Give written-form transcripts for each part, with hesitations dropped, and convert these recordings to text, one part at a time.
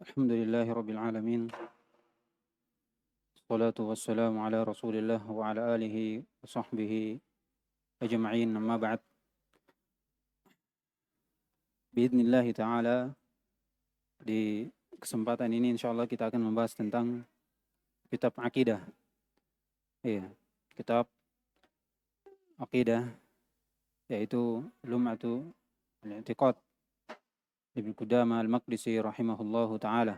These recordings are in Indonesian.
الحمد لله رب العالمين. الصلاة والسلام على رسول الله وعلى آله وصحبه أجمعين. أما بعد, biidznillah ta'ala, di kesempatan ini insyaallah kita akan membahas tentang kitab akidah. Iya, kitab akidah yaitu Lum'atu al-I'tiqad Ibnu Qudamah al-Maqdisi rahimahullahu ta'ala.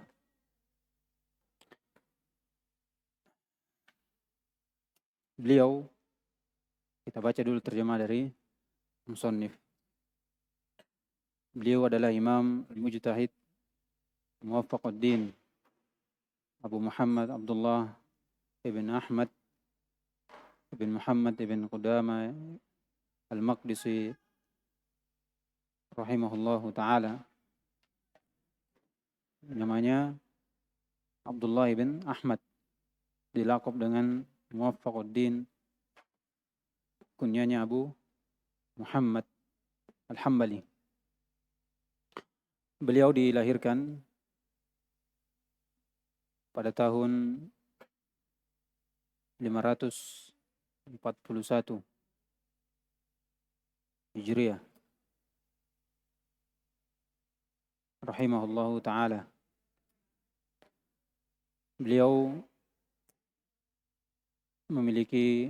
Beliau, kita baca dulu terjemah dari musannif. Beliau adalah Imam al-Mujtahid Muwaffaquddin Abu Muhammad Abdullah ibn Ahmad ibn Muhammad ibn Qudamah al-Maqdisi rahimahullahu ta'ala. Namanya Abdullah ibn Ahmad, dilakop dengan Muwaffaquddin, kunyanya Abu Muhammad al-Hambali. Beliau dilahirkan pada tahun 541 Hijriah rahimahullahu ta'ala. Beliau memiliki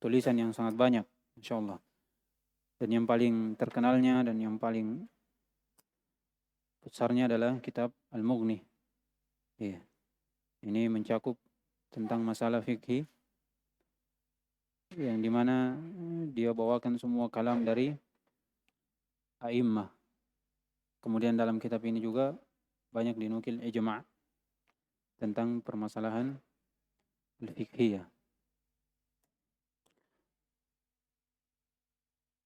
tulisan yang sangat banyak, insyaallah. Dan yang paling terkenalnya dan yang paling besarnya adalah kitab Al-Mughni. Iya. Ini mencakup tentang masalah fikih yang dimana dia bawakan semua kalam dari a'immah. Kemudian dalam kitab ini juga banyak dinukil ijma' tentang permasalahan al-fiqhiyah.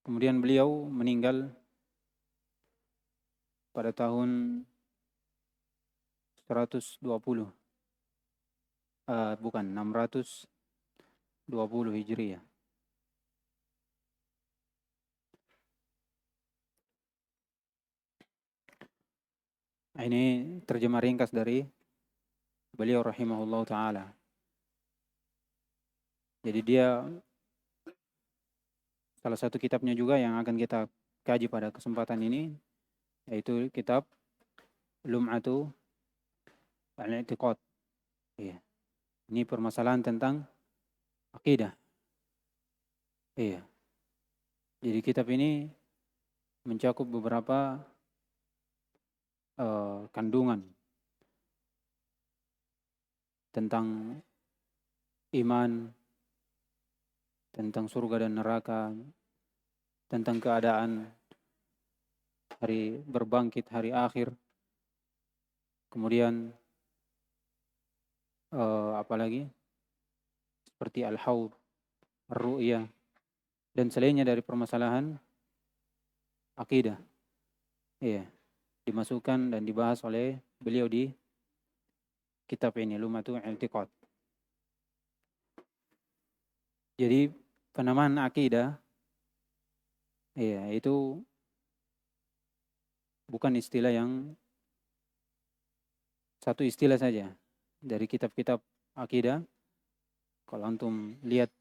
Kemudian beliau meninggal pada tahun 620 Hijriah. Ini terjemah ringkas dari beliau rahimahullah ta'ala. Jadi dia salah satu kitabnya juga yang akan kita kaji pada kesempatan ini, yaitu kitab Lum'atu al-I'tiqad. Iya. Ini permasalahan tentang akidah. Iya. Jadi kitab ini mencakup beberapa kandungan tentang iman, tentang surga dan neraka, tentang keadaan hari berbangkit, hari akhir. Kemudian apalagi seperti al-haud, ar-ru'yah, dan selainnya dari permasalahan akidah. Iya, dimasukkan dan dibahas oleh beliau di kitab ini, Lum'atu al-I'tiqad. Jadi penamaan akidah, iya, itu bukan istilah yang satu istilah saja dari kitab-kitab akidah. Kalau antum lihat,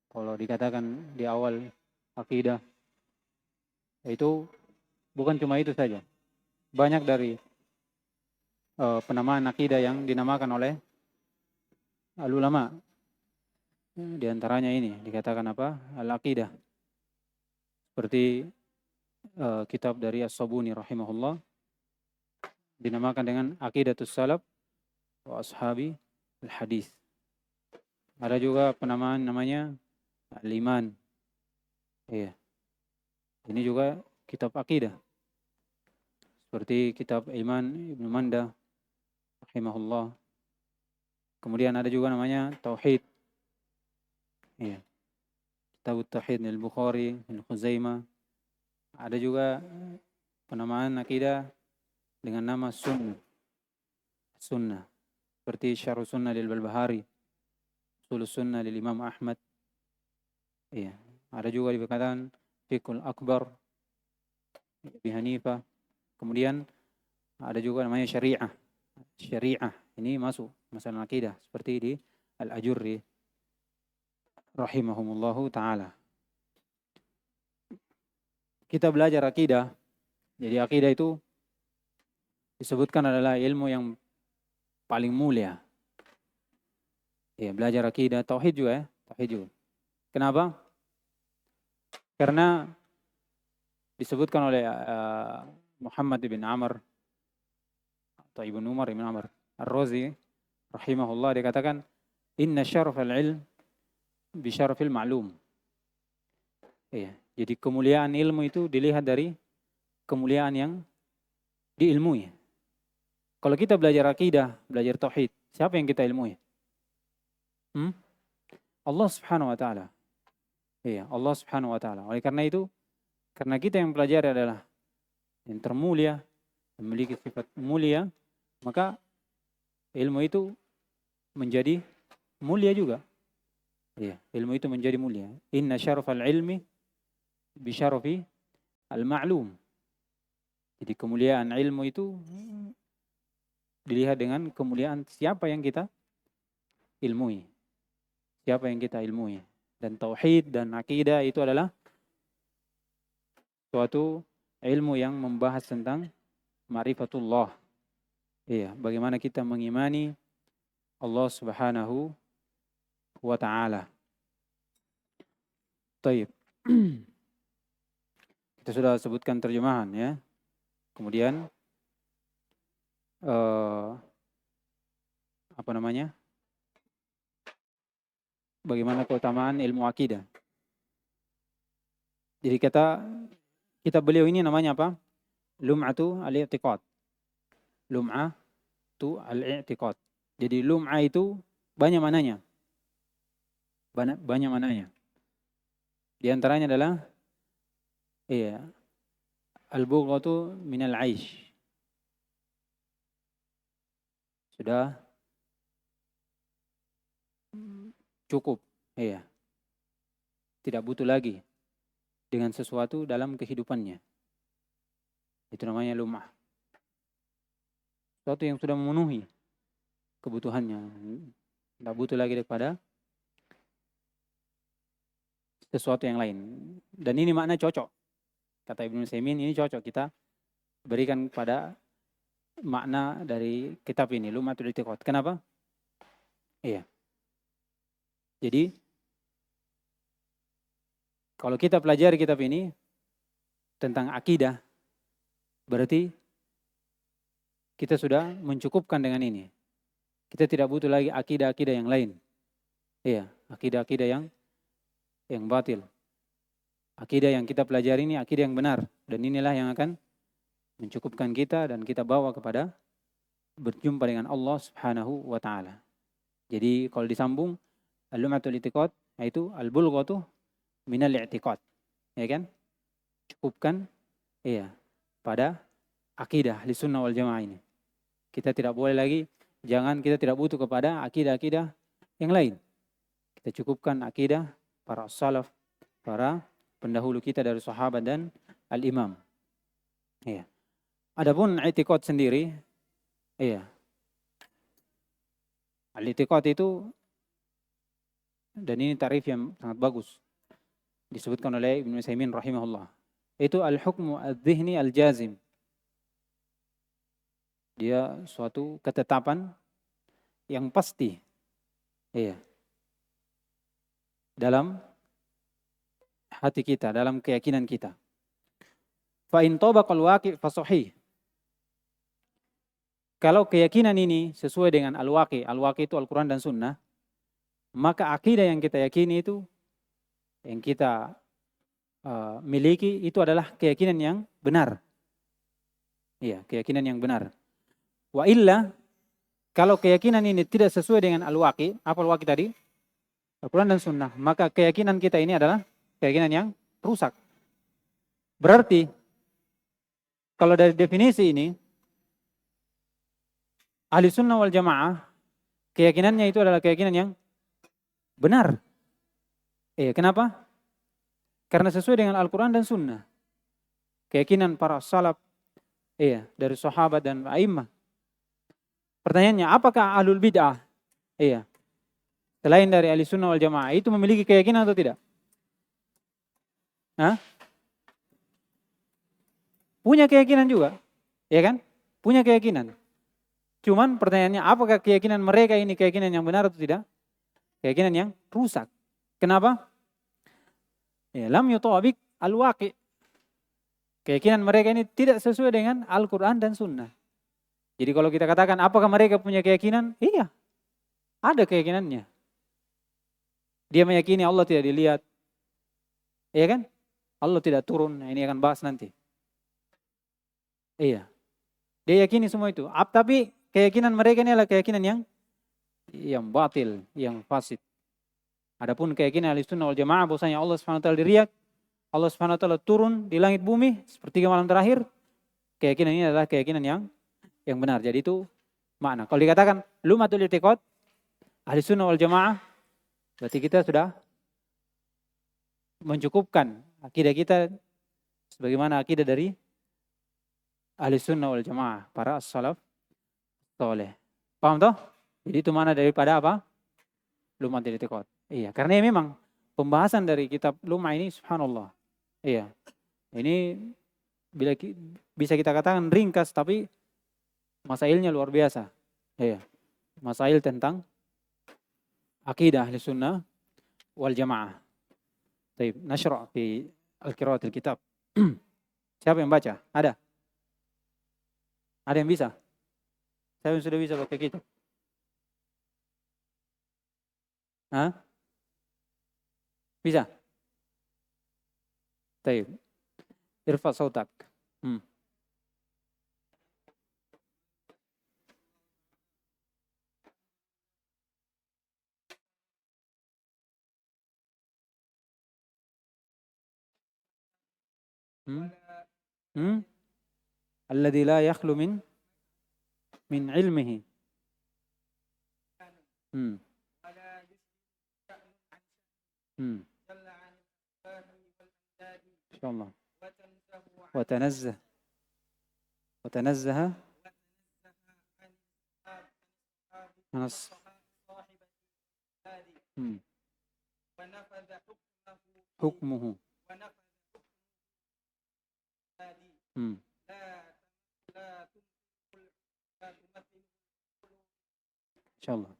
kalau dikatakan di awal akidah, itu bukan cuma itu saja. Banyak dari penamaan akidah yang dinamakan oleh al-ulama. Di antaranya ini dikatakan apa? Al-aqidah. Seperti kitab dari As-Sabuni rahimahullah dinamakan dengan Aqidatus Salaf wa Ashabi al-Hadis. Ada juga penamaan namanya Al-Iman. Iya. Ini juga kitab akidah. Seperti kitab Iman Ibnu Manda rahimahullah. Kemudian ada juga namanya Tauhid. Iya. Kitab Tauhid al-Bukhari, al-Khuzaimah. Ada juga penamaan akidah dengan nama Sunnah. Sunnah. Seperti Syarh Sunnah lil Balbahari, Ushul Sunnah lil Imam Ahmad. Iya. Ada juga dikatakan Fiqhul Akbar. Abi Hanifah. Kemudian ada juga namanya syariah. Syariah ini masuk masalah akidah seperti di Al-Ajurri rahimahumullahu taala. Kita belajar akidah. Jadi akidah itu disebutkan adalah ilmu yang paling mulia. Ya, belajar akidah, tauhid juga ya, tauhid juga. Kenapa? Karena disebutkan oleh Muhammad bin Amr atau Ibnu Umar bin Amr Ar-Razi rahimahullah, dia katakan inna syarafal ilm bi syarafil ma'lum. Iya, jadi kemuliaan ilmu itu dilihat dari kemuliaan yang diilmui. Kalau kita belajar akidah, belajar tauhid, siapa yang kita ilmui? Allah Subhanahu wa taala. Iya, Allah Subhanahu wa taala. Oleh karena itu, karena kita yang pelajari adalah yang termulia, memiliki sifat mulia, maka ilmu itu menjadi mulia juga. Iya, ilmu itu menjadi mulia. Inna syarafal ilmi bi syarafi al-ma'lum. Jadi kemuliaan ilmu itu dilihat dengan kemuliaan siapa yang kita ilmui. Siapa yang kita ilmui. Dan tauhid dan akidah itu adalah suatu ilmu yang membahas tentang ma'rifatullah. Iya, bagaimana kita mengimani Allah Subhanahu wa taala. Baik. Kita sudah sebutkan terjemahan ya. Kemudian bagaimana keutamaan ilmu akidah. Jadi kita beliau ini namanya apa? Lum'atu al-i'tiqad. Lum'atu al-i'tiqad. Jadi lum'ah itu banyak mananya. Banyak mananya. Di antaranya adalah al-bughatu minal 'aish. Sudah cukup, tidak butuh lagi dengan sesuatu dalam kehidupannya. Itu namanya lum'ah. Sesuatu yang sudah memenuhi kebutuhannya, tidak butuh lagi daripada sesuatu yang lain. Dan ini makna cocok. Kata Ibnu Utsaimin, ini cocok kita berikan pada makna dari kitab ini, Lum'atul I'tiqad. Kenapa? Jadi kalau kita pelajari kitab ini tentang akidah, berarti kita sudah mencukupkan dengan ini. Kita tidak butuh lagi akidah-akidah yang lain. Akidah-akidah yang batil. Akidah yang kita pelajari ini akidah yang benar, dan inilah yang akan mencukupkan kita dan kita bawa kepada berjumpa dengan Allah Subhanahu wa taala. Jadi kalau disambung al-lum'atul i'tiqad yaitu al-bulghatu minal i'tiqad. Ya kan? Cukupkan pada akidah Ahlussunnah wal Jamaah ini. Kita tidak boleh lagi, kita tidak butuh kepada akidah-akidah yang lain. Kita cukupkan akidah para salaf, para pendahulu kita dari sahabat dan al-imam. Adapun i'tiqad sendiri, al-i'tiqad itu, dan ini tarif yang sangat bagus, disebutkan oleh Ibnu Utsaimin rahimahullah. Itu al-hukmu adz-dzihni al-jazim. Dia suatu ketetapan yang pasti. Dalam hati kita, dalam keyakinan kita. Fa in tabaqal waqi' fa sahih. Kalau keyakinan ini sesuai dengan al-waqi' itu Al-Qur'an dan Sunnah, maka akidah yang kita yakini itu, yang kita miliki itu adalah keyakinan yang benar. Keyakinan yang benar. Wa illa, kalau keyakinan ini tidak sesuai dengan al-waqi', apa al-waqi' tadi? Al-Quran dan Sunnah, maka keyakinan kita ini adalah keyakinan yang rusak. Berarti, kalau dari definisi ini, Ahlussunnah wal Jamaah, keyakinannya itu adalah keyakinan yang benar. Kenapa? Karena sesuai dengan Al-Quran dan Sunnah. keyakinan para salaf, iya, dari sahabat dan a'immah. Pertanyaannya, apakah ahlul bid'ah, iya, selain dari ahli sunnah wal jamaah itu memiliki keyakinan atau tidak? Hah? Punya keyakinan juga, ya kan? Punya keyakinan. Cuman pertanyaannya, apakah keyakinan mereka ini keyakinan yang benar atau tidak? Keyakinan yang rusak. Kenapa? Ya, lam yutawabik al-waqi'. Keyakinan mereka ini tidak sesuai dengan Al-Quran dan Sunnah. Jadi kalau kita katakan apakah mereka punya keyakinan? Iya, ada keyakinannya. Dia meyakini Allah tidak dilihat. Iya kan? Allah tidak turun. Nah, ini akan bahas nanti. Iya. Dia yakini semua itu. Tapi keyakinan mereka ini adalah keyakinan yang batil, yang fasid. Adapun keyakinan Ahlussunnah wal Jamaah bahwasanya Allah Subhanahu wa taala dilihat, Allah Subhanahu wa taala turun di langit bumi sepertiga malam terakhir. Keyakinan ini adalah keyakinan yang benar. Jadi itu makna. Kalau dikatakan lumatul i'tiqad Ahlussunnah wal Jamaah, berarti kita sudah mencukupkan akidah kita sebagaimana akidah dari Ahlussunnah wal Jamaah, para as-salaf saleh. Paham toh? Jadi itu mana daripada apa? Lumatul i'tiqad. Iya, karena memang pembahasan dari kitab Lum'ah ini subhanallah. Iya. Ini bisa kita katakan ringkas tapi masailnya luar biasa. Iya. Masail tentang akidah Ahlussunnah wal Jamaah. Baik, nasyra' fi al-qira'atil kitab. Siapa yang baca? Ada? Ada yang bisa? Siapa yang sudah bisa baca kitab? Hah? Bisa? Baik. Irfa sautak. Alladzi la yakhlu min ilmihi. Insyaallah. وتنزه حكمه إن شاء الله.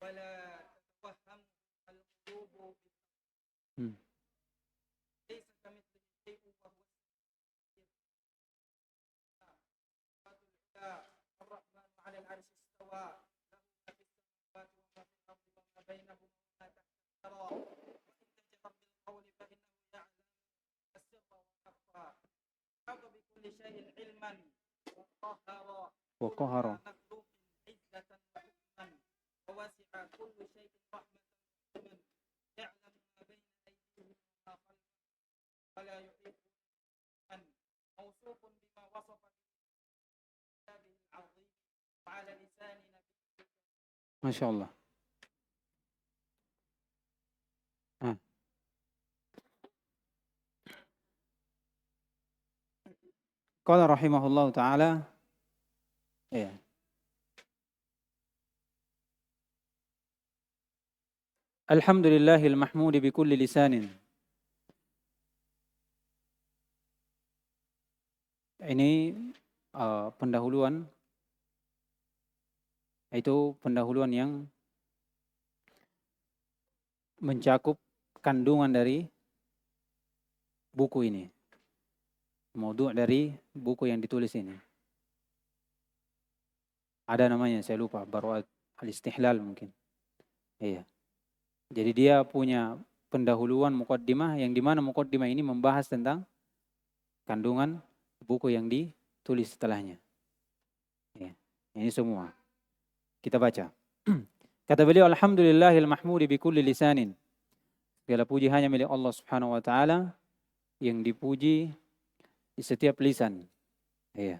ولا تتوهم القلوب ليس كمثله شيء وهو الرحمن على العرش استوى له ما في السماوات وما في الأرض وما بينهما وما تحت الثرى وإن تجهر بالقول فإنه يعلم السر وأخفى أحاط بكل شيء علما وقهر مخلوق عزة وحكما ووسع كل شيء رحمة وعلما يعلم ما بين أيديهم وما خلفهم ولا يحيط من موصوف بما وصف به العظيم وعلى لسان نبيه ما شاء الله. قال رحمه الله تعالى Alhamdulillahil mahmudi bi kulli lisanin. Ini pendahuluan, itu pendahuluan yang mencakup kandungan dari buku ini. Maudhu' dari buku yang ditulis ini. Ada namanya, saya lupa, Bara'at al-Istihlal mungkin. Iya. Jadi dia punya pendahuluan muqaddimah yang dimana muqaddimah ini membahas tentang kandungan buku yang ditulis setelahnya. Ya, ini semua. Kita baca. Kata beliau, Alhamdulillahil mahmudi bi kulli lisanin. Segala puji hanya milik Allah Subhanahu wa taala yang dipuji di setiap lisan. Ya.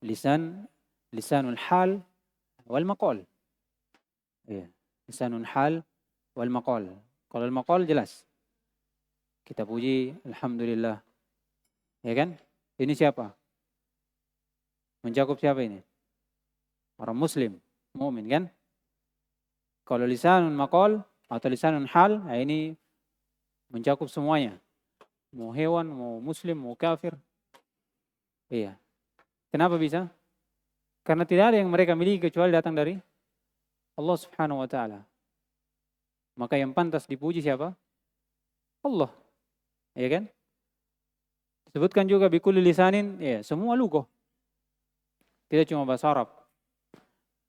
Lisanul hal wal maqal. Ya. Lisanul hal wal maqal. Kalau al maqal jelas. Kita puji alhamdulillah. Ya kan? Ini siapa? Mencakup siapa ini? Orang muslim, mukmin kan? Kalau lisanun maqal atau lisanun hal, nah ini mencakup semuanya. Mau hewan, mau muslim, mau kafir. Iya. Kenapa bisa? Karena tidak ada yang mereka miliki kecuali datang dari Allah Subhanahu wa taala. Maka yang pantas dipuji siapa? Allah. Ya kan? Disebutkan juga bikulli lisanin, ya, semua lugoh. Tidak cuma bahasa Arab.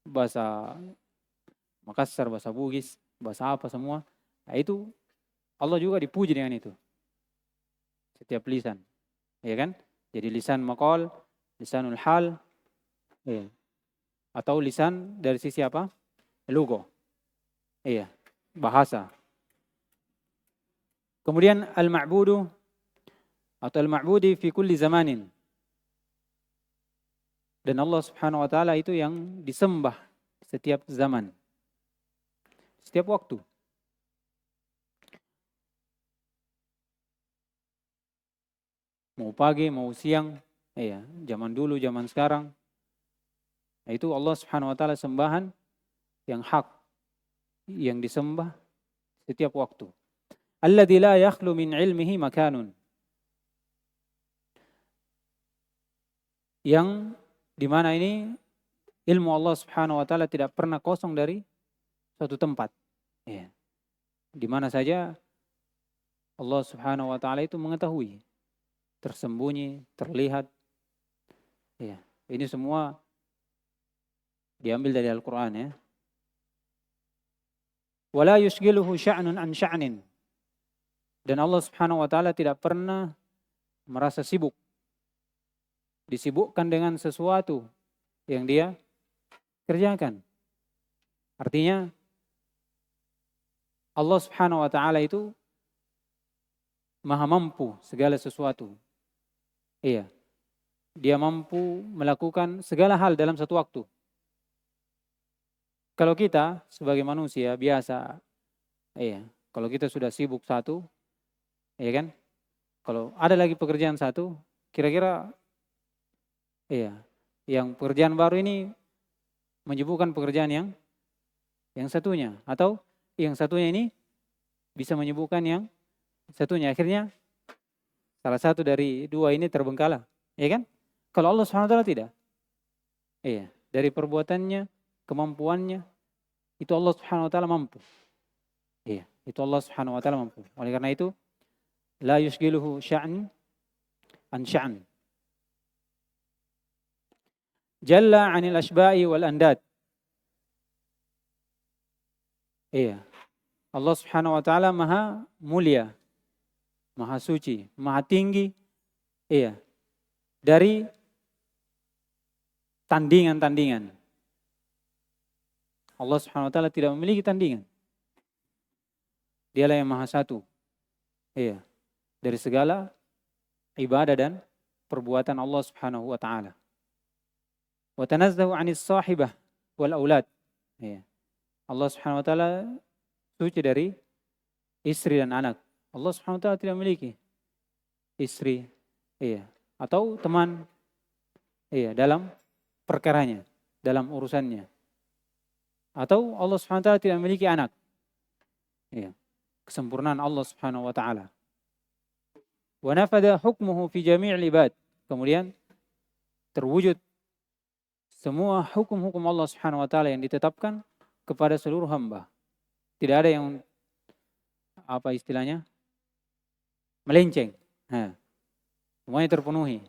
Bahasa Makassar, bahasa Bugis, bahasa apa semua. Nah, itu Allah juga dipuji dengan itu. Setiap lisan. Ya kan? Jadi lisan maqal, lisanul hal, ya. Atau lisan dari sisi apa? Lugo. Iya, bahasa. Kemudian al-ma'budu atau al-ma'budi fi kulli zamanin. Dan Allah Subhanahu wa taala itu yang disembah setiap zaman. Setiap waktu. Mau pagi, mau siang, iya, zaman dulu, zaman sekarang. Nah, itu Allah Subhanahu wa taala sembahan yang hak, yang disembah setiap waktu. Alladzi la yakhlu min ilmihi makanun. Yang di mana ini ilmu Allah Subhanahu wa taala tidak pernah kosong dari suatu tempat. Ya. Di mana saja Allah Subhanahu wa taala itu mengetahui, tersembunyi, terlihat. Ya. Ini semua diambil dari Al-Qur'an ya. Wala yushghiluhu sya'nun an sya'nin. Dan Allah Subhanahu wa taala tidak pernah merasa sibuk, disibukkan dengan sesuatu yang dia kerjakan. Artinya Allah Subhanahu wa taala itu maha mampu segala sesuatu. Iya. Dia mampu melakukan segala hal dalam satu waktu. Kalau kita sebagai manusia biasa, iya, kalau kita sudah sibuk satu, iya kan? Kalau ada lagi pekerjaan satu, kira-kira iya, yang pekerjaan baru ini menyibukkan pekerjaan yang satunya, atau yang satunya ini bisa menyibukkan yang satunya. Akhirnya salah satu dari dua ini terbengkalai, ya kan? Kalau Allah Subhanahu wa taala tidak. Iya, dari perbuatannya, kemampuannya itu Allah Subhanahu wa taala mampu. Iya, itu Allah Subhanahu wa taala mampu. Oleh karena itu la yushghiluhu sya'n an sya'n. Jalla 'anil asba'i wal andad. Iya. Allah Subhanahu wa taala maha mulia, maha suci, maha tinggi. Iya. Dari tandingan-tandingan. Allah Subhanahu wa taala tidak memiliki tandingan. Dialah yang maha satu. Iya. Dari segala ibadah dan perbuatan Allah Subhanahu wa taala. Wa tanazzahu 'anis sahibah wal aulad. Iya. Allah Subhanahu wa taala suci dari istri dan anak. Allah Subhanahu wa taala tidak memiliki istri, iya, atau teman, iya, dalam perkaranya, dalam urusannya. Atau Allah Subhanahu wa taala tidak memiliki anak. Iya. Kesempurnaan Allah Subhanahu wa taala. Wa nafada hukmuhu fi jami'il ibad. Kemudian terwujud semua hukum-hukum Allah Subhanahu wa taala yang ditetapkan kepada seluruh hamba. Tidak ada yang apa istilahnya? Melenceng. Nah, semuanya terpenuhi.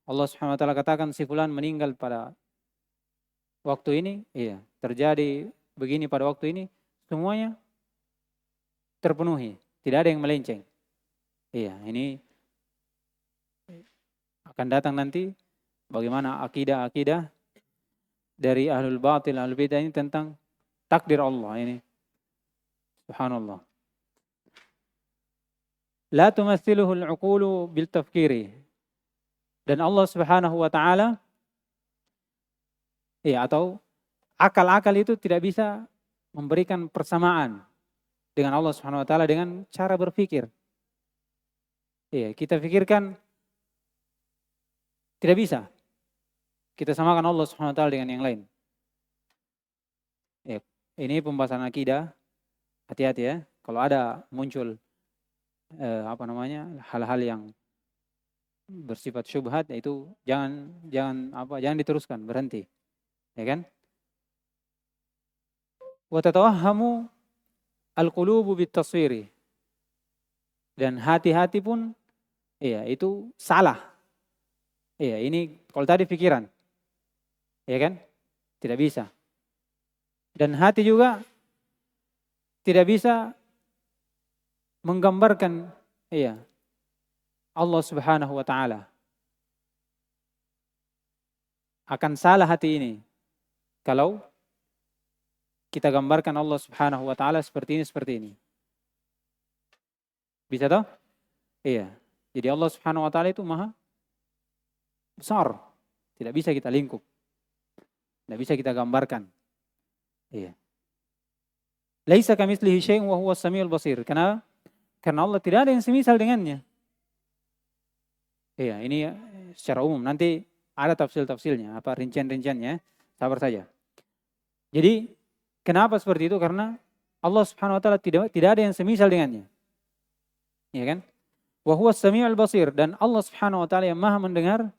Allah Subhanahu wa taala katakan si fulan meninggal pada waktu ini, iya, terjadi begini pada waktu ini, semuanya terpenuhi. Tidak ada yang melenceng. Iya, ini akan datang nanti bagaimana akidah-akidah dari ahlul batil, ahlul bidah ini tentang takdir Allah ini. Subhanallah. La tumathiluhu al-uqulu bil tafkiri. Dan Allah Subhanahu wa taala ya, atau akal-akal itu tidak bisa memberikan persamaan dengan Allah Subhanahu wa taala dengan cara berpikir. Iya, kita pikirkan Tidak bisa kita samakan Allah Subhanahu wa taala dengan yang lain. Ya, ini pembahasan akidah. Hati-hati ya. Kalau ada muncul hal-hal yang bersifat syubhat, itu jangan diteruskan, berhenti. Ya kan? Wa tatawahhamu al-qulubu bit-taswiri. Dan hati-hati pun itu salah. Ini kalau tadi pikiran. Ya kan? Tidak bisa. Dan hati juga tidak bisa menggambarkan Allah Subhanahu wa taala. Akan salah hati ini kalau kita gambarkan Allah Subhanahu wa taala seperti ini. Bisa toh? Iya. Jadi Allah Subhanahu wa taala itu maha besar. Tidak bisa kita lingkup. Tidak bisa kita gambarkan. Iya. Laisa kamitslihi syai'un wa huwas samiul basir. Karena Allah tidak ada yang semisal dengannya. Iya, ini secara umum. Nanti ada tafsil-tafsilnya, rincian-rinciannya. Sabar saja. Jadi, kenapa seperti itu? Karena Allah Subhanahu wa taala tidak ada yang semisal dengannya. Iya kan? Wa huwas samiul basir, dan Allah Subhanahu wa taala yang maha mendengar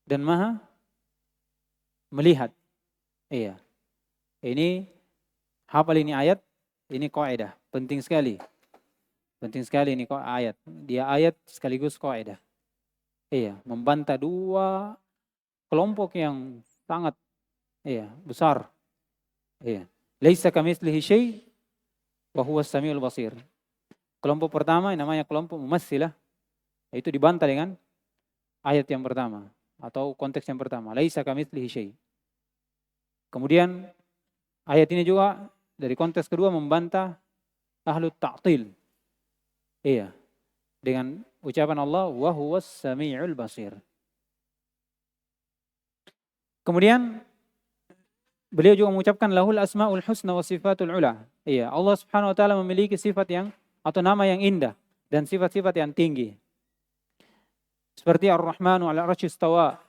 dan maha melihat. Iya. Ini hafal ini ayat, ini kaidah, penting sekali. Penting sekali ini ayat. Dia ayat sekaligus kaidah. Iya, membantah dua kelompok yang sangat besar. Iya. Laisa kamitslihi syai' wa huwas samiul basir. Kelompok pertama yang namanya kelompok mumatsilah, itu dibantah dengan ayat yang pertama atau konteks yang pertama, laisa kamitslihi syai'. Kemudian ayat ini juga dari konteks kedua membantah ahlu ta'til. Iya. Dengan ucapan Allah wa huwas samiul basir. Kemudian beliau juga mengucapkan lahul asmaul husna wa sifatul ula. Iya, Allah Subhanahu wa taala memiliki sifat atau nama yang indah dan sifat-sifat yang tinggi. Seperti Ar-Rahmanu 'ala 'arsy istawa.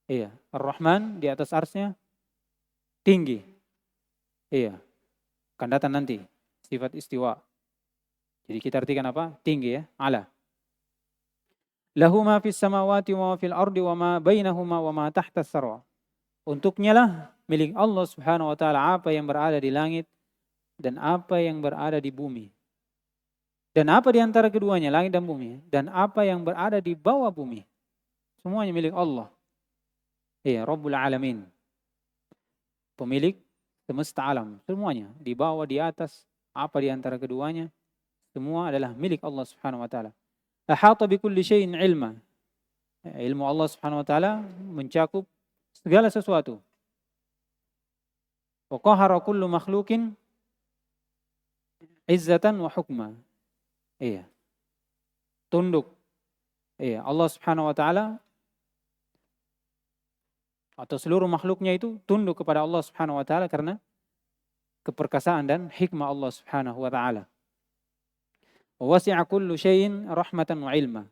Iya, Ar-Rahman di atas arsy-Nya tinggi. Iya. Akan datang nanti sifat istiwa. Jadi kita artikan apa? Tinggi ya, 'ala. Lahu ma fis samawati wa ma fil ardi wa ma bainahuma wa ma tahta as-sarwa. Untuknya lah milik Allah Subhanahu wa taala apa yang berada di langit dan apa yang berada di bumi. Dan apa di antara keduanya, langit dan bumi, dan apa yang berada di bawah bumi. Semuanya milik Allah. Iya, Rabbul Alamin. Pemilik semesta alam, semuanya di bawah, di atas, apa di antara keduanya, semua adalah milik Allah Subhanahu wa taala. Ahata bi kulli syai'in ilma. Ilmu Allah Subhanahu wa taala mencakup segala sesuatu. Wa qahara kullu makhluqin izzatan wa hukma. Iya. Tunduk. Iya, Allah Subhanahu wa taala atau seluruh makhluknya itu tunduk kepada Allah Subhanahu wa taala karena keperkasaan dan hikmah Allah Subhanahu wa taala. Wasi'a kullu syai'in rahmatan wa ilma.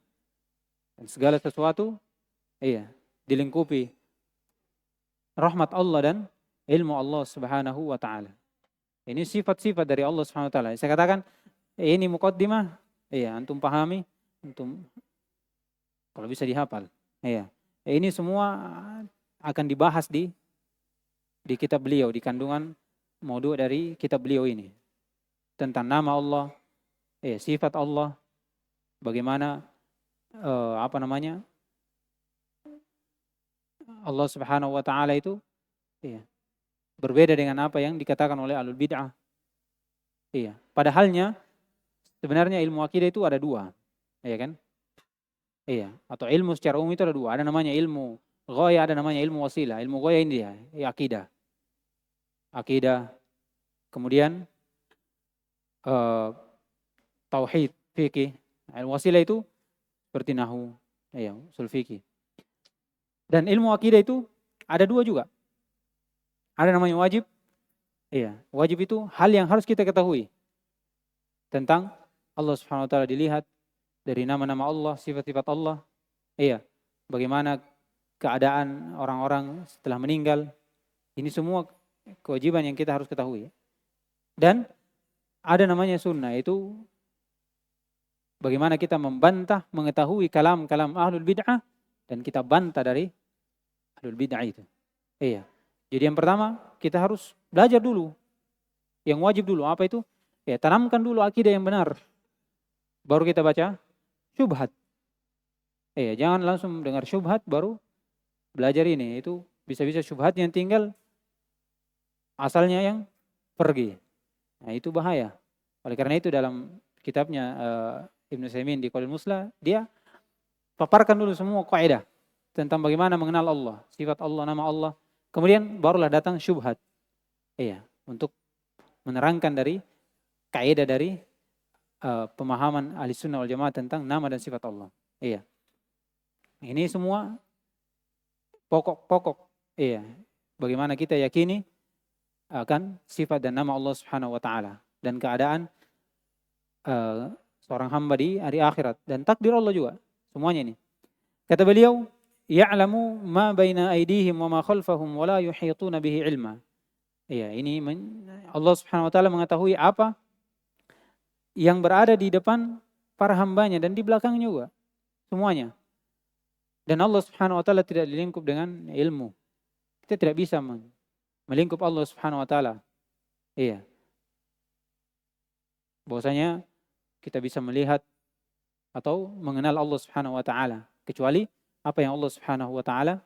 Dan segala sesuatu dilingkupi rahmat Allah dan ilmu Allah Subhanahu wa taala. Ini sifat-sifat dari Allah Subhanahu wa taala. Saya katakan ini muqaddimah, antum pahami, antum kalau bisa dihafal. Ini semua akan dibahas di kitab beliau, di kandungan modul dari kitab beliau ini. Tentang nama Allah, sifat Allah, bagaimana Allah Subhanahu wa taala itu berbeda dengan apa yang dikatakan oleh ahlul bid'ah. Padahalnya sebenarnya ilmu akidah itu ada dua, kan? Atau ilmu secara umum itu ada dua. Ada namanya ilmu ghaya, ada namanya ilmu wasilah. Ilmu ghaya ini akidah. Akidah. Kemudian tauhid, fikih. Ilmu wasilah itu seperti nahwu, usul fikih. Dan ilmu akidah itu ada dua juga. Ada namanya wajib. Wajib itu hal yang harus kita ketahui tentang Allah Subhanahu wa taala, dilihat dari nama-nama Allah, sifat-sifat Allah. Bagaimana keadaan orang-orang setelah meninggal. Ini semua kewajiban yang kita harus ketahui. Dan ada namanya sunnah, itu bagaimana kita membantah, mengetahui kalam-kalam ahlul bid'ah, dan kita bantah dari ahlul bid'ah itu. Iya. Jadi yang pertama, kita harus belajar dulu. Yang wajib dulu, apa itu? Ya, tanamkan dulu akidah yang benar. Baru kita baca syubhat. Iya, jangan langsung dengar syubhat baru belajar ini. Itu bisa-bisa syubhat yang tinggal, asalnya yang pergi. Nah, itu bahaya. Oleh karena itu dalam kitabnya Ibnu Utsaimin di Qaulul Musla, dia paparkan dulu semua kaidah tentang bagaimana mengenal Allah, sifat Allah, nama Allah. Kemudian barulah datang syubhat. Iya, untuk menerangkan dari kaidah dari pemahaman ahli sunnah wal jamaah tentang nama dan sifat Allah. Iya. Ini semua pokok-pokok. Iya. Bagaimana kita yakini akan sifat dan nama Allah Subhanahu wa taala dan keadaan seorang hamba di hari akhirat dan takdir Allah juga. Semuanya ini. Kata beliau, ya'lamu ma baina aydihim wa ma khalfahum wa la yuhituna bihi ilma. Iya, ini Allah Subhanahu wa taala mengetahui apa yang berada di depan para hambanya dan di belakangnya juga. Semuanya. Dan Allah Subhanahu wa taala tidak dilingkup dengan ilmu. Kita tidak bisa melingkup Allah Subhanahu wa taala. Iya. Bahwasanya kita bisa melihat atau mengenal Allah Subhanahu wa taala kecuali apa yang Allah Subhanahu wa taala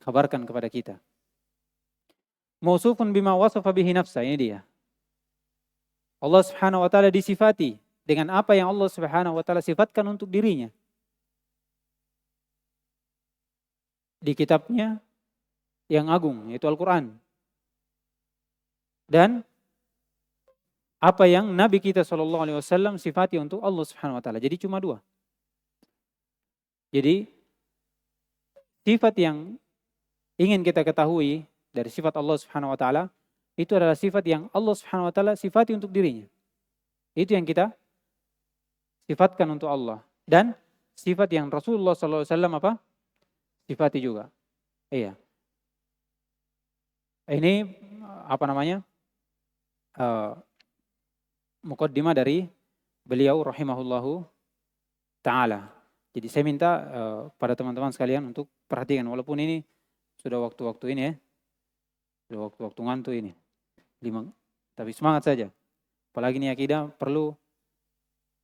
kabarkan kepada kita. Mausufun bima wasafa bihi nafsa, ini dia. Allah Subhanahu wa taala disifati dengan apa yang Allah Subhanahu wa taala sifatkan untuk dirinya. Di kitabnya yang agung, yaitu Al-Quran. Dan apa yang Nabi kita SAW sifati untuk Allah Subhanahu wa taala. Jadi cuma dua. Jadi sifat yang ingin kita ketahui dari sifat Allah Subhanahu wa taala itu adalah sifat yang Allah Subhanahu wa taala sifati untuk dirinya. Itu yang kita sifatkan untuk Allah. Dan sifat yang Rasulullah SAW apa? Sifati juga. Iya. Ini apa namanya? Muqaddimah dari beliau rahimahullahu ta'ala. Jadi saya minta pada teman-teman sekalian untuk perhatikan, walaupun ini sudah waktu-waktu ini ya, sudah waktu-waktu ngantuk ini, tapi semangat saja. Apalagi ini akidah perlu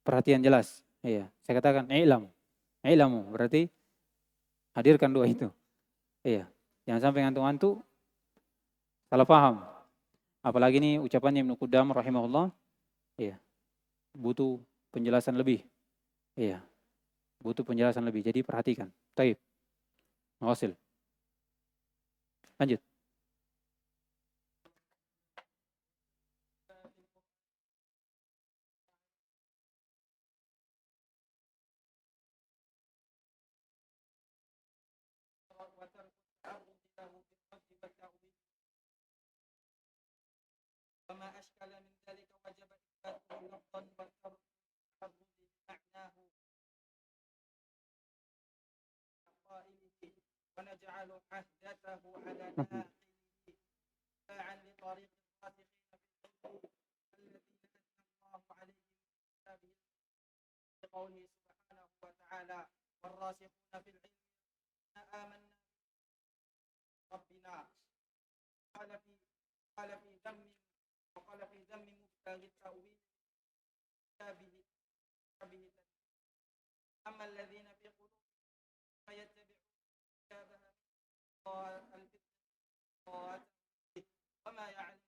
perhatian jelas. Iya, saya katakan ilamu berarti hadirkan dua itu. Iya, jangan sampai ngantuk-ngantuk salah paham. Apalagi ini ucapannya Ibnu Qudamah rahimahullah. Iya. Butuh penjelasan lebih. Iya. Butuh penjelasan lebih. Jadi perhatikan. Taib. Nawasil. Lanjut. وما أشكل من ذلك وجب إثباته لفظا والتعبد بمعناه قائله ونجعل عهدته على ناقله تباعا لطريق الراسخين في العلم الذين أثنى الله عليهم في كتابه بقوله سبحانه وتعالى والراسخون في العلم آمنا ربنا قال في ذم مبتغي التأويل كتابه أما الذين في قلوبهم فيتبعون كتابها وما يعلم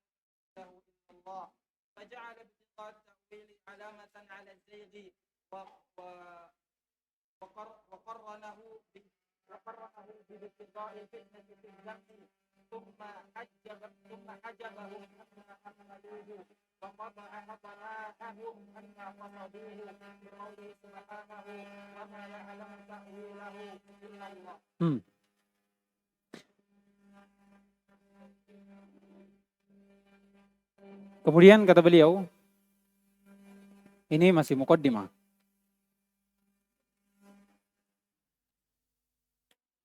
له إلا الله فجعل ابتغاء التأويل علامة على الزيغ وقرنه بابتغاء الفتنة في الذنب ثم حجبه أما أحملوه وقطع حطناءه أما قصدوه بقوله سبحانه وما يعلم تأويله إلا الله. Kemudian kata beliau, ini masih muqaddimah.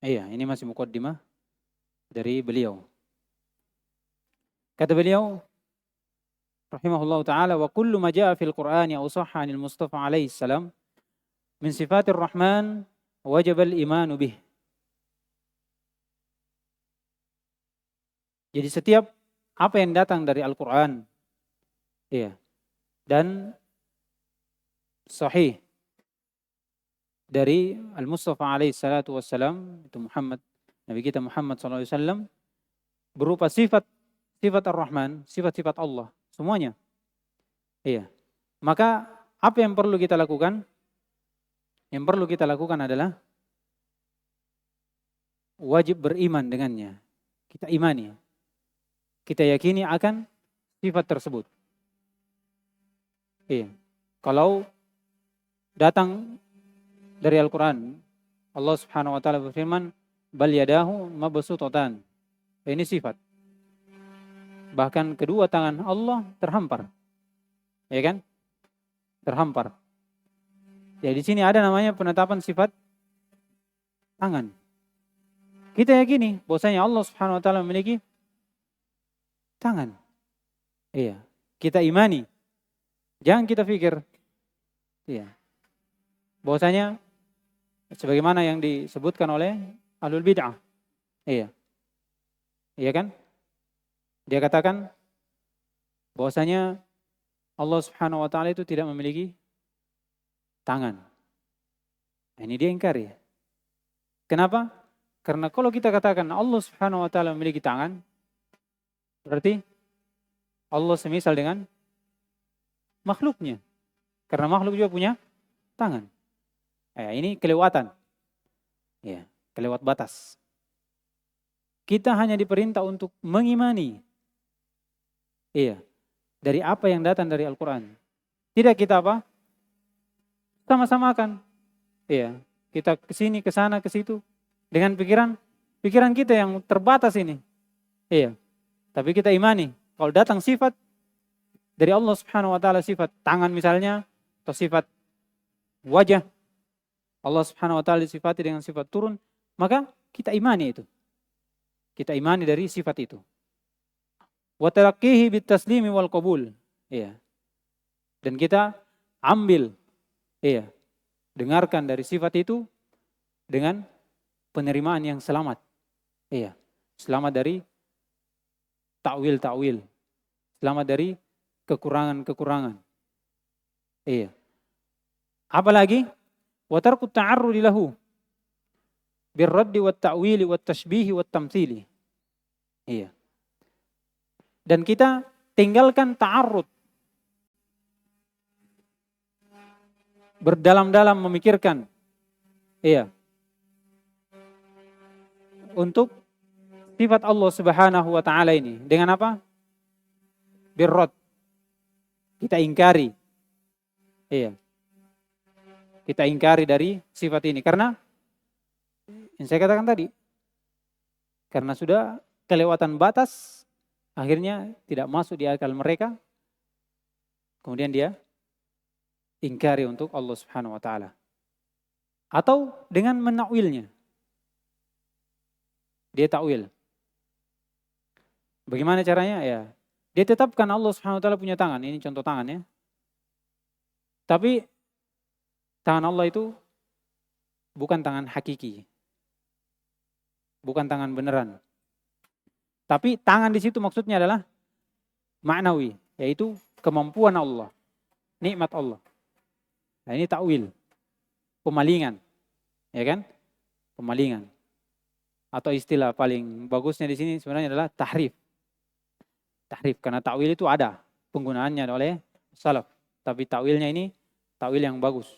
Iya, ini masih muqaddimah dari beliau. Kata beliau rahimahullah taala, wa kullu ma jaa fil Qur'ani aw sahha 'anil Mustafa alaihi salam min sifatir Rahman wajib al-imanu bih. Jadi setiap apa yang datang dari Al-Qur'an, iya, dan sahih dari Al-Mustafa alaihi salatu wassalam, itu Muhammad, Nabi kita Muhammad sallallahu alaihi wasallam, berupa sifat Ar-Rahman, sifat-sifat Allah, semuanya. Iya. Maka apa yang perlu kita lakukan? Yang perlu kita lakukan adalah wajib beriman dengannya. Kita imani. Kita yakini akan sifat tersebut. Iya. Kalau datang dari Al-Quran, Allah Subhanahu wa taala berfirman, bal yadahu mabsutatan. Ini sifat. Bahkan kedua tangan Allah terhampar. Ya kan? Terhampar. Jadi di sini ada namanya penetapan sifat tangan. Kita yakini bahwasanya Allah Subhanahu wa taala memiliki tangan. Iya, kita imani. Jangan kita pikir iya, bahwasanya sebagaimana yang disebutkan oleh ahlul bid'ah. Iya. Iya kan? Dia katakan bahwasanya Allah Subhanahu wa taala itu tidak memiliki tangan. Nah, ini dia ingkari. Kenapa? Karena kalau kita katakan Allah Subhanahu wa taala memiliki tangan, berarti Allah semisal dengan makhluknya. Karena makhluk juga punya tangan. Ini kelewatan. Ya, kelewat batas. Kita hanya diperintah untuk mengimani. Iya, dari apa yang datang dari Al-Quran. Tidak kita apa? Sama-samakan. Iya, kita ke sini, ke sana, ke situ. Dengan pikiran kita yang terbatas ini. Iya, tapi kita imani. Kalau datang sifat dari Allah Subhanahu wa taala, sifat tangan misalnya, atau sifat wajah, Allah Subhanahu wa taala disifati dengan sifat turun, maka kita imani itu. Kita imani dari sifat itu. Wa talaqqihi bitaslimi wal qabul. Iya. Dan kita ambil, iya, dengarkan dari sifat itu dengan penerimaan yang selamat. Iya. Selamat dari takwil-takwil. Selamat dari kekurangan-kekurangan. Iya. Apalagi wa tarku ta'arrudi lahu birraddi wat ta'wili wat tashbihi wat tamtsili. Iya. Dan kita tinggalkan ta'arrud. Berdalam-dalam memikirkan. Iya. Untuk sifat Allah Subhanahu wa taala ini dengan apa? Birrad. Kita ingkari. Iya. Kita ingkari dari sifat ini karena yang saya katakan tadi, karena sudah kelewatan batas, akhirnya tidak masuk di akal mereka, kemudian dia ingkari untuk Allah Subhanahu wa taala. Atau dengan menakwilnya. Dia takwil. Bagaimana caranya? Ya, dia tetapkan Allah Subhanahu wa taala punya tangan. Ini contoh tangan ya. Tapi tangan Allah itu bukan tangan hakiki. Bukan tangan beneran. Tapi tangan di situ maksudnya adalah ma'nawi, yaitu kemampuan Allah, nikmat Allah. Nah, ini takwil, pemalingan, ya kan? Pemalingan. Atau istilah paling bagusnya di sini sebenarnya adalah tahrif. Tahrif, karena takwil itu ada penggunaannya oleh salaf. Tapi takwilnya ini takwil yang bagus.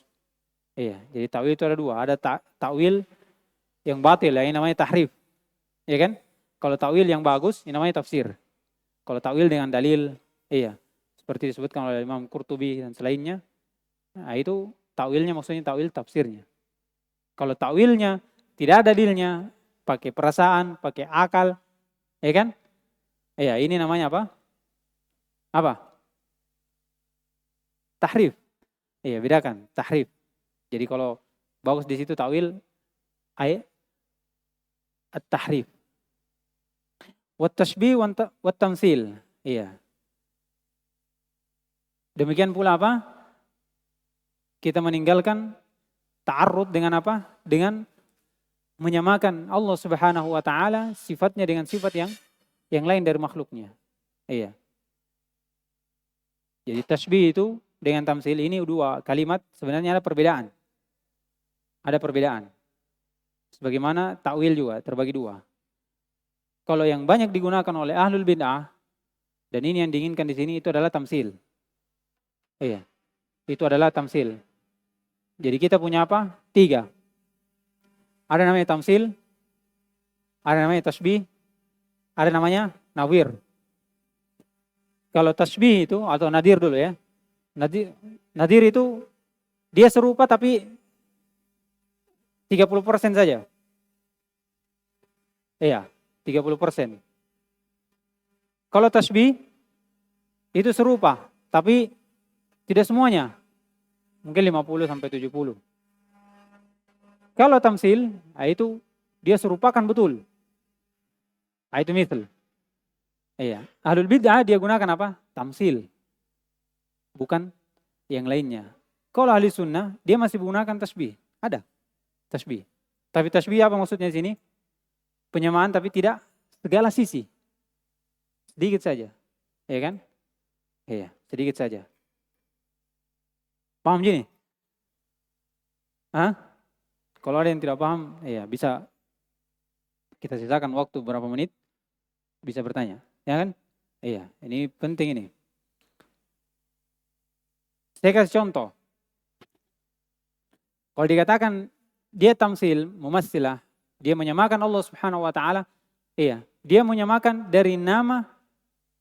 Iya, jadi takwil itu ada dua. Ada takwil yang batil, yang namanya tahrif. Ya kan? Kalau takwil yang bagus, ini namanya tafsir. Kalau takwil dengan dalil, iya. Seperti disebutkan oleh Imam Qurtubi dan selainnya. Nah, itu takwilnya maksudnya takwil tafsirnya. Kalau takwilnya tidak ada dalilnya, pakai perasaan, pakai akal, ya kan? Iya, ini namanya apa? Apa? Tahrif. Iya, bedakan, tahrif. Jadi kalau bagus di situ takwil at-tahrif. Wat tashbih wat tamtsil. Iya. Demikian pula apa? Kita meninggalkan ta'arrud dengan apa? Dengan menyamakan Allah Subhanahu wa taala sifatnya dengan sifat yang lain dari makhluknya. Iya. Jadi tasbih itu dengan tamtsil ini dua kalimat sebenarnya ada perbedaan. Ada perbedaan. Sebagaimana takwil juga terbagi dua. Kalau yang banyak digunakan oleh ahlul bid'ah dan ini yang diinginkan di sini itu adalah tamtsil. Iya. Itu adalah tamtsil. Jadi kita punya apa? 3. Ada namanya tamtsil, ada namanya tasbih, ada namanya nawir. Kalau tasbih itu atau nadir dulu ya. Nadir itu dia serupa tapi 30% saja. Iya, 30%. Kalau tasbih itu serupa tapi tidak semuanya. Mungkin 50 sampai 70. Kalau tamtsil, itu dia serupakan betul. Itu misal. Iya. Ahlul bid'ah dia gunakan apa? Tamtsil. Bukan yang lainnya. Kalau ahli sunnah, dia masih menggunakan tasbih. Ada tasbih. Tapi tasbih apa maksudnya di sini? Penyamaan tapi tidak segala sisi. Sedikit saja. Iya kan? Iya, sedikit saja. Paham gini? Hah? Kalau ada yang tidak paham, ya bisa kita sisakan waktu berapa menit, bisa bertanya, ya kan? Iya, ini penting ini. Saya kasih contoh. Kalau dikatakan dia tamtsil, mumatsilah, dia menyamakan Allah Subhanahu wa taala, iya, dia menyamakan dari nama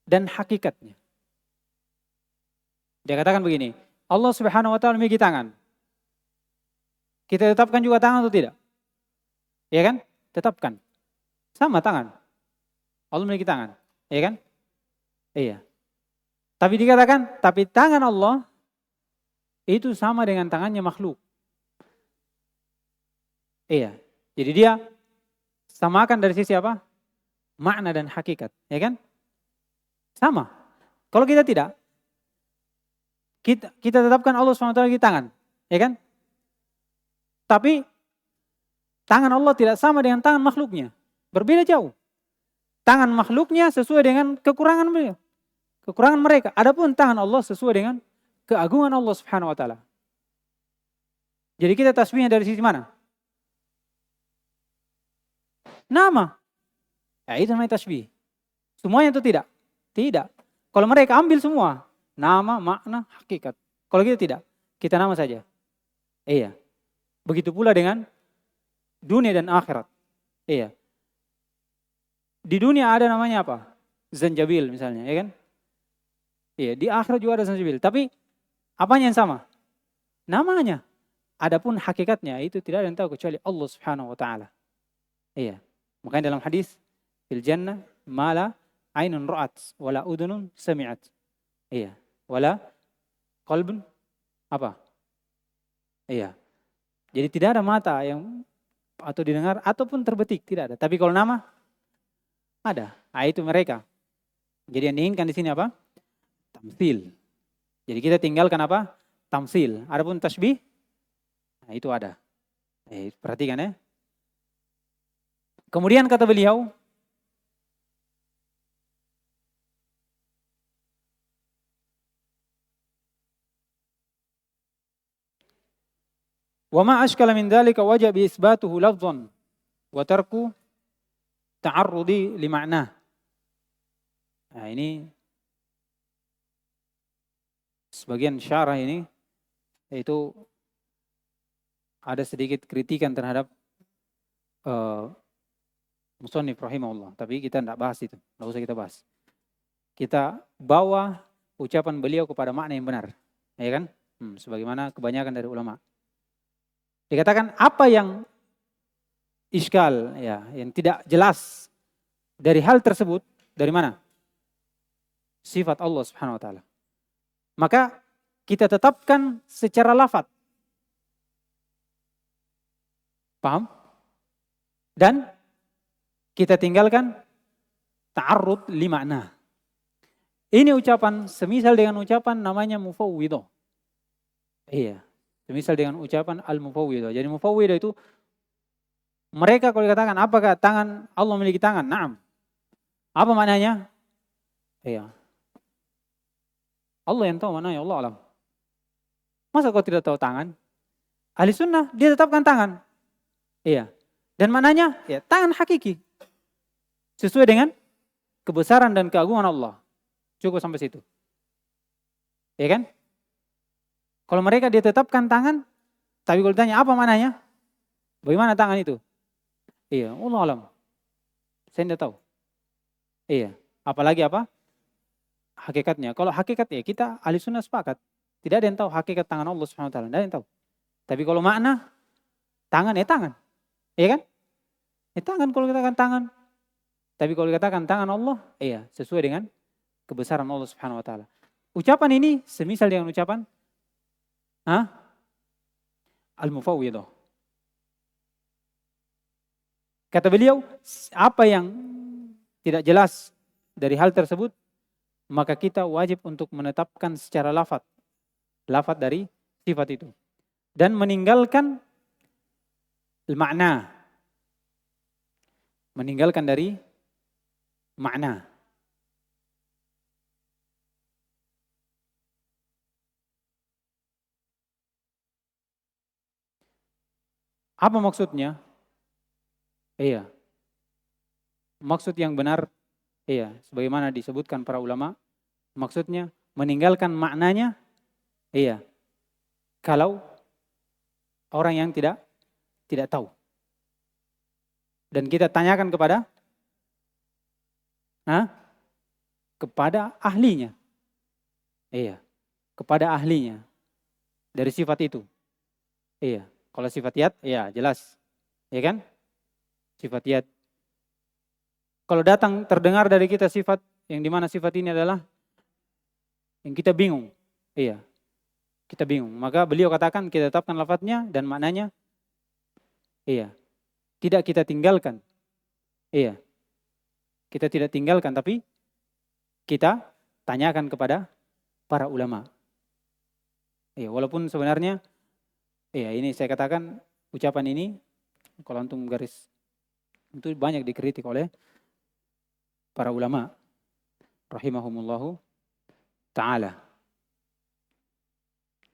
dan hakikatnya. Dia katakan begini, Allah Subhanahu wa taala memiliki tangan. Kita tetapkan juga tangan atau tidak? Ya kan? Tetapkan. Sama tangan. Allah memiliki tangan. Ya kan? Iya. Tapi dikatakan, tapi tangan Allah itu sama dengan tangannya makhluk. Iya. Jadi dia samakan dari sisi apa? Makna dan hakikat. Ya kan? Sama. Kalau kita tidak, kita tetapkan Allah SWT di tangan. Ya kan? Tapi tangan Allah tidak sama dengan tangan makhluknya. Berbeda jauh. Tangan makhluknya sesuai dengan kekurangan mereka. Kekurangan mereka. Adapun tangan Allah sesuai dengan keagungan Allah Subhanahu wa taala. Jadi kita tasbihnya dari sisi mana? Nama. Ya, itu namanya tasbih. Semuanya itu tidak? Tidak. Kalau mereka ambil semua. Nama, makna, hakikat. Kalau kita tidak. Kita nama saja. Iya. Begitu pula dengan dunia dan akhirat. Iya. Di dunia ada namanya apa? Zanjabil misalnya, ya kan? Iya, di akhirat juga ada zanjabil. Tapi apanya yang sama? Namanya. Adapun hakikatnya itu tidak ada yang tahu kecuali Allah Subhanahu wa taala. Iya. Makanya dalam hadis, fil jannah mala ainun ra'at wala udunun sami'at. Iya. Wala qalbun apa? Iya. Jadi tidak ada mata yang atau didengar ataupun terbetik, tidak ada. Tapi kalau nama ada. Itu mereka. Jadi yang diinginkan di sini apa? Tamtsil. Jadi kita tinggalkan apa? Tamtsil. Adapun tasbih, itu ada. Perhatikan ya. Kemudian kata beliau, wa ma ashkala min dzalika wajib bi isbatuhu lafdhan wa tarku ta'arrudi li ma'na. Nah, ini sebagian syarah ini itu ada sedikit kritikan terhadap musannif rahimahullah, tapi kita tidak bahas itu, tidak usah kita bahas. Kita bawa ucapan beliau kepada makna yang benar, ya kan? Sebagaimana kebanyakan dari ulama. Dikatakan apa yang iskal, ya, yang tidak jelas dari hal tersebut, dari mana? Sifat Allah Subhanahu wa taala. Maka kita tetapkan secara lafaz. Paham? Dan kita tinggalkan ta'arrud li makna. Ini ucapan semisal dengan ucapan namanya mufawwidah. Iya, semisal dengan ucapan al-mufawwidah. Jadi mufawwidah itu mereka kalau dikatakan apakah tangan Allah memiliki tangan? Naam. Apa maknanya? Iya. Allah yang tahu maknanya, Allah alam. Masa kau tidak tahu tangan? Ahli sunnah dia tetapkan tangan. Iya. Dan maknanya ya tangan hakiki. Sesuai dengan kebesaran dan keagungan Allah. Cukup sampai situ. Ya kan? Kalau mereka dia tetapkan tangan, tapi kalau ditanya apa maknanya? Bagaimana tangan itu? Iya, Allah alam. Saya tidak tahu. Iya. Apalagi apa? Hakikatnya. Kalau hakikatnya kita ahli sunnah sepakat. Tidak ada yang tahu hakikat tangan Allah Subhanahu wa taala. Tidak ada yang tahu. Tapi kalau makna tangan tangan. Iya kan? Tangan kalau katakan tangan. Tapi kalau dikatakan tangan Allah, iya, sesuai dengan kebesaran Allah Subhanahu wa taala. Ucapan ini semisal dengan ucapan al-mufawwidah. Kata beliau, apa yang tidak jelas dari hal tersebut, maka kita wajib untuk menetapkan secara lafaz dari sifat itu dan meninggalkan makna. Meninggalkan dari makna. Apa maksudnya? Iya. Maksud yang benar, iya, sebagaimana disebutkan para ulama, maksudnya meninggalkan maknanya, iya. Kalau orang yang tidak tahu. Dan kita tanyakan kepada ahlinya. Iya, kepada ahlinya dari sifat itu. Iya, kalau sifat yad, ya jelas. Iya kan? Sifat yad. Kalau datang terdengar dari kita sifat yang dimana sifat ini adalah yang kita bingung. Iya, kita bingung. Maka beliau katakan kita tetapkan lafadznya dan maknanya. Iya, tidak kita tinggalkan. Iya, kita tidak tinggalkan tapi kita tanyakan kepada para ulama. Iya, walaupun sebenarnya, iya ini saya katakan ucapan ini kalau antum garis itu banyak dikritik oleh para ulama rahimahumullahu ta'ala.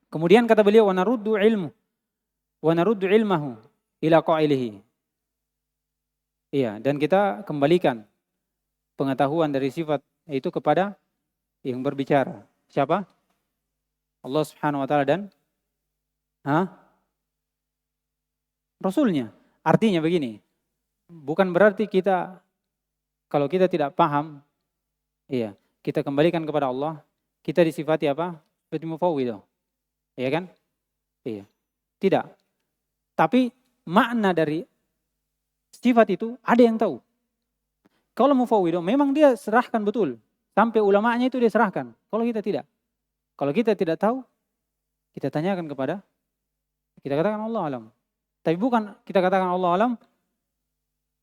Kemudian kata beliau wa naruddu ilmahu ila qailihi. Iya, dan kita kembalikan pengetahuan dari sifat itu kepada yang berbicara. Siapa? Allah Subhanahu wa taala dan Rasulnya. Artinya begini, bukan berarti kita kalau kita tidak paham, iya, kita kembalikan kepada Allah, kita disifati apa? Seperti mufawwidah. Iya kan? Iya. Tidak. Tapi makna dari sifat itu ada yang tahu. Kalau mufawwidah memang dia serahkan betul. Sampai ulamanya itu dia serahkan. Kalau kita tidak. Kalau kita tidak tahu, kita tanyakan kepada, kita katakan Allah alam. Tapi bukan kita katakan Allah alam,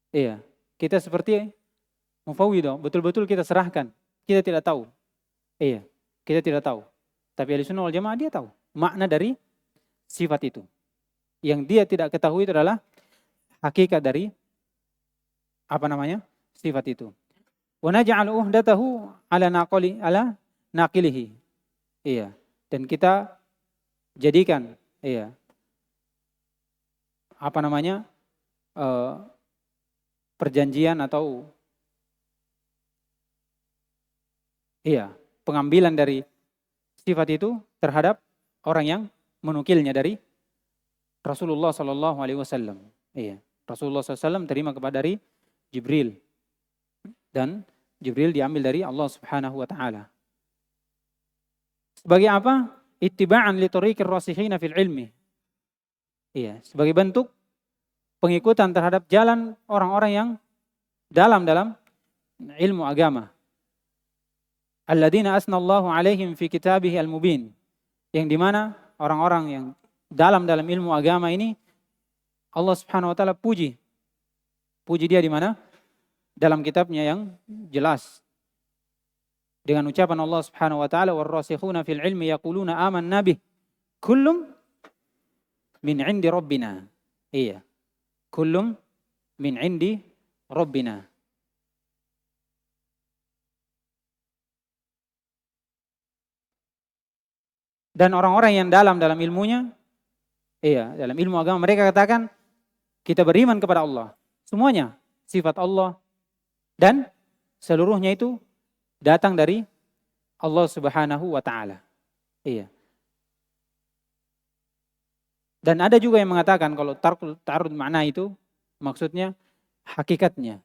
iya, kita seperti mufawwidah, betul-betul kita serahkan. Kita tidak tahu. Iya, kita tidak tahu. Tapi Ahlussunnah wal Jamaah dia tahu makna dari sifat itu. Yang dia tidak ketahui itu adalah hakikat dari sifat itu. Wa naj'al uhdatahu ala naqilihi. Iya, dan kita jadikan perjanjian atau pengambilan dari sifat itu terhadap orang yang menukilnya dari Rasulullah sallallahu alaihi wasallam. Iya, Rasulullah SAW terima kepada dari Jibril. Dan Jibril diambil dari Allah Subhanahu wa taala. Sebagai apa? Ittiba'an li tariqir rasikhina fil ilmi. Iya, sebagai bentuk pengikutan terhadap jalan orang-orang yang dalam ilmu agama. Alladzina asnallahu alaihim fi kitabihi al-mubin. Yang dimana orang-orang yang dalam ilmu agama ini Allah Subhanahu wa taala puji dia di mana? dalam kitabnya yang jelas dengan ucapan Allah Subhanahu wa taala warrasikhuna fil ilmi yaquluna amanna bih kullum min indi rabbina. Iya. Kullum min indi rabbina. Dan orang-orang yang dalam ilmunya, iya, dalam ilmu agama mereka katakan kita beriman kepada Allah. Semuanya sifat Allah dan seluruhnya itu datang dari Allah Subhanahu wa taala. Iya. Dan ada juga yang mengatakan kalau ta'arud makna itu maksudnya hakikatnya.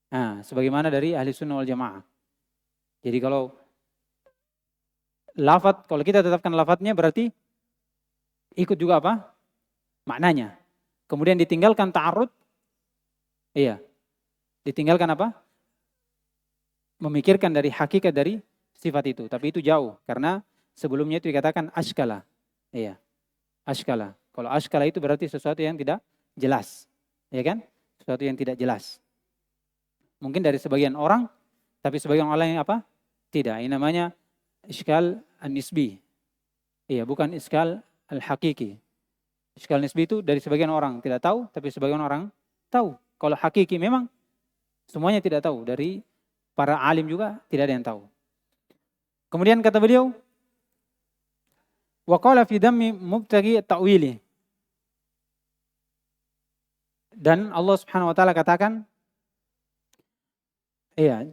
Nah, sebagaimana dari ahli sunnah wal jamaah. Jadi kalau lafaz, kalau kita tetapkan lafaznya berarti ikut juga apa? Maknanya. Kemudian ditinggalkan ta'arud. Iya. Ditinggalkan apa? Memikirkan dari hakikat dari sifat itu. Tapi itu jauh. Karena sebelumnya itu dikatakan ashkala. Iya. Ashkala. Kalau ashkala itu berarti sesuatu yang tidak jelas. Ya kan? Sesuatu yang tidak jelas. Mungkin dari sebagian orang. Tapi sebagian orang yang apa? Tidak. Ini namanya iskal an-nisbi. Iya, bukan iskal al-hakiki. Iskal nisbi itu dari sebagian orang tidak tahu, tapi sebagian orang tahu. Kalau hakiki memang semuanya tidak tahu. Dari para alim juga tidak ada yang tahu. Kemudian kata beliau, wa qala fi dhammi mubtaghi ta'wili. Dan Allah Subhanahu wa taala katakan, iya,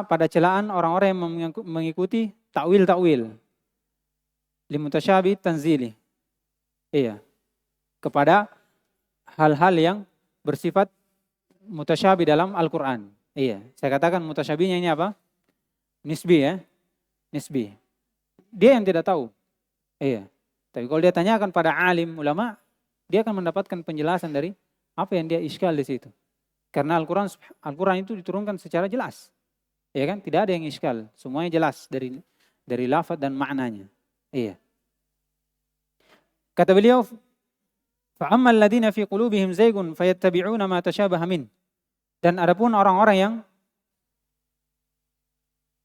pada celaan orang-orang yang mengikuti takwil limutasyabi tanzili. Iya. Kepada hal-hal yang bersifat mutasyabi dalam Al-Qur'an. Iya, saya katakan mutasyabinya ini apa? Nisbi ya. Nisbi. Dia yang tidak tahu. Iya. Tapi kalau dia tanyakan pada alim ulama, dia akan mendapatkan penjelasan dari apa yang dia iskal di situ. Karena Al-Quran itu diturunkan secara jelas. Ya kan? Tidak ada yang iskal. Semuanya jelas dari lafaz dan maknanya. Iya. Kata beliau, فَأَمَّا الَّذِينَ فِي قُلُوبِهِمْ زَيْغٌ فَيَتَّبِعُونَ مَا تَشَابَهَ مِنْهُ. Dan adapun orang-orang yang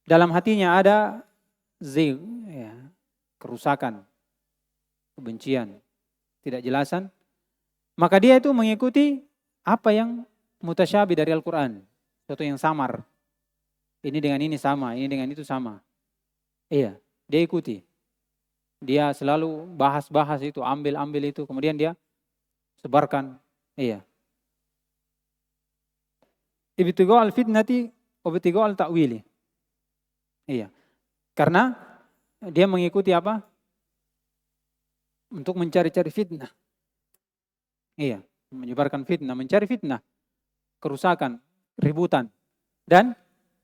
dalam hatinya ada zayg, ya, kerusakan, kebencian, tidak jelasan, maka dia itu mengikuti apa yang mutasyabi dari Al-Quran. Sesuatu yang samar. Ini dengan ini sama, ini dengan itu sama. Iya, dia ikuti. Dia selalu bahas-bahas itu, ambil itu, kemudian dia sebarkan. Iya. Ibtigha al-fitnati wa ibtigha al-ta'wili. Iya. Karena dia mengikuti apa? Untuk mencari-cari fitnah. Iya, menyebarkan fitnah, mencari fitnah, kerusakan, ributan, dan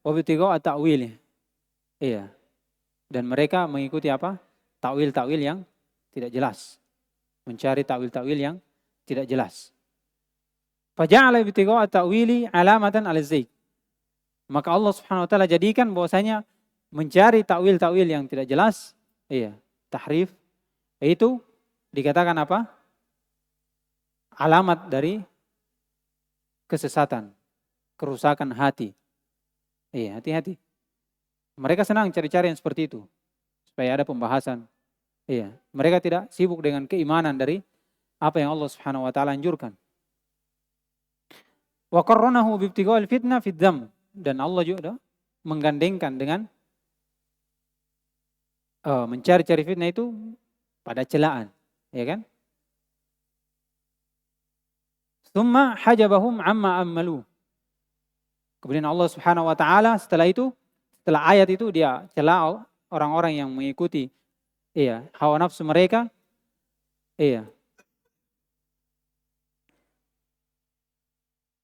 wabtigha at-ta'wil. Iya. Dan mereka mengikuti apa? Takwil-takwil yang tidak jelas. Mencari takwil-takwil yang tidak jelas. Faja'ala ibtigha at-ta'wili alamatan 'ala az-zayg. Maka Allah Subhanahu wa taala jadikan bahwasanya mencari takwil-takwil yang tidak jelas, iya, tahrif, itu dikatakan apa? Alamat dari kesesatan, kerusakan hati. Iya, hati-hati. Mereka senang cari-cari yang seperti itu, supaya ada pembahasan. Iya, mereka tidak sibuk dengan keimanan dari apa yang Allah Subhanahu wa taala anjurkan. Wa qarranahu bi ibtigha'il fitnah fid dham. Dan Allah juga menggandengkan dengan mencari-cari fitnah itu pada celaan, ya kan? Tsumma hajabahum amma ammalu. Kemudian Allah Subhanahu wa taala setelah ayat itu dia cela orang-orang yang mengikuti hawa nafsu mereka. Iya.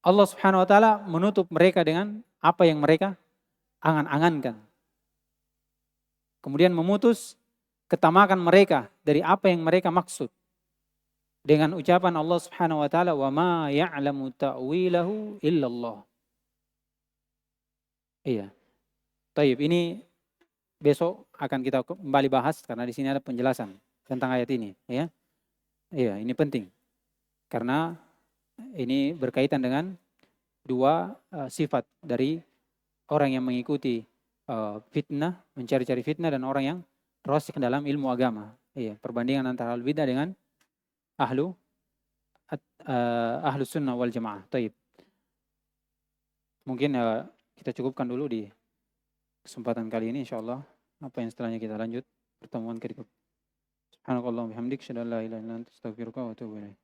Allah Subhanahu wa taala menutup mereka dengan apa yang mereka angan-angankan. Kemudian memutus ketamakan mereka dari apa yang mereka maksud. Dengan ucapan Allah Subhanahu wa taala, "Wa ma ya'lamu ta'wilahu illallah." Iya. Taib, ini besok akan kita kembali bahas karena di sini ada penjelasan tentang ayat ini, ya. Iya, ini penting. Karena ini berkaitan dengan dua sifat dari orang yang mengikuti fitnah, mencari-cari fitnah, dan orang yang rasik dalam ilmu agama. Iya, perbandingan antara ahlu bidah dengan ahlu ahlu sunnah wal jamaah. Taib. Mungkin kita cukupkan dulu di kesempatan kali ini, insyaallah. Apa yang setelahnya kita lanjut pertemuan berikut. Subhanakallahumma bihamdik, asyhadu an la ilaha illa anta, astaghfiruka wa atubu ilaik.